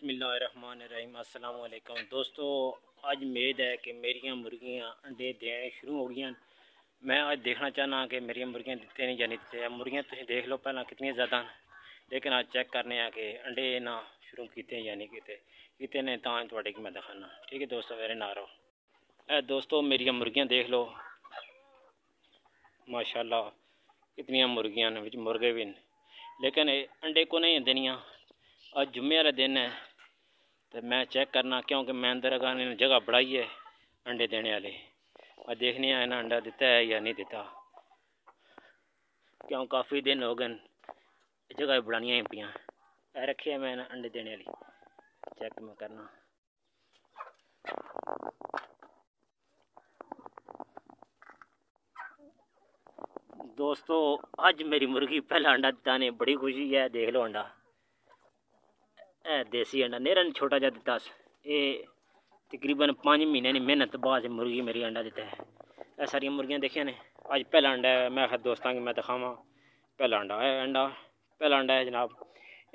बिस्मिल्लाहिर्रहमानिर्रहीम। अस्सलाम वालेकुम दोस्तों, आज उम्मीद है कि मेरियां मुर्गियां अंडे देने शुरू हो गई। मैं आज देखना चाहना कि मेरियां मुर्गियां दिते नहीं जानी दिते। मुर्गियां तुम देख लो पहला कितनी ज़्यादा, लेकिन आज चेक करने कि अंडे ना शुरू किए या नहीं किते ने तां थोड़े की मैं दिखाना। ठीक है दोस्तों, मेरे ना रहो। दोस्तों मेरियां मुर्गियां देख लो, माशाल्लाह कितनी मुर्गियां ने, मुर्गे भी न, लेकिन अंडे को नहीं देनियां। आज जुम्मे वाला दिन है तो मैं चेक करना, क्योंकि मैं अंदर अगर जगह बढ़ाई है अंडे देने वाले। और देखने आए ना अंडा दिता है या नहीं दिता, क्यों काफ़ी दिन हो गए जगह बढ़ानिया ही पियाँ रखी है मैं अंडे देने वाली। चेक मैं करना। दोस्तों आज मेरी मुर्गी पहला अंडा दिता ने, बड़ी खुशी है। देख लो अंडा देसी अंडा नेरा छोटा जा दिता। ये तकरीबन 5 महीने की मेहनत बाद मुर्गी मेरी अंडा दिता है। ये सारी मुर्गियां देखिए ने, आज पहला अंडा है। मैं दोस्तों की मैं दिखावा पहला अंडा है। पहला अंडा है जनाब,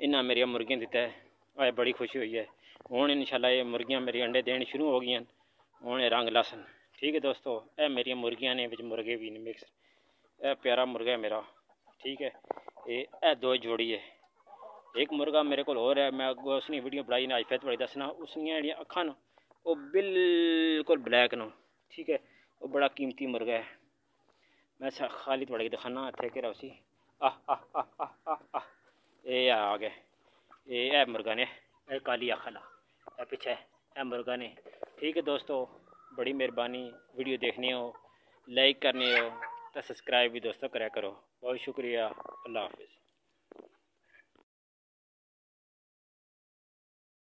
इन्हें मेरी मुर्गियां दिता है। आज बड़ी खुशी हुई है। हूँ इंशाल्लाह ये मुर्गियां मेरी अंडे देने शुरू हो गई। हूँ रंग लसन। ठीक है दोस्तों, यह मेरी मुर्गियां ने, विच मुर्गे भी ने मिक्स। यह प्यारा मुर्गा है मेरा। ठीक है, ये 2 जोड़ी है। एक मुर्गा मेरे को और है, मैं अगो उसने वीडियो बनाई ना, फिर थोड़ी दसना। उसनिया अखा न वो बिल्कुल ब्लैक न। ठीक है, वो बड़ा कीमती मुर्गा है। मैं खाली थोड़ी दिखाना थे कि उसी ये आ गए। ये मुर्गा ने काली अखला पीछे है मुर्गा ने। ठीक है दोस्तों, बड़ी मेहरबानी। वीडियो देखनी हो, लाइक करनी हो तो सब्सक्राइब भी दोस्तों करा करो। बहुत शुक्रिया। अल्लाह हाफिज़।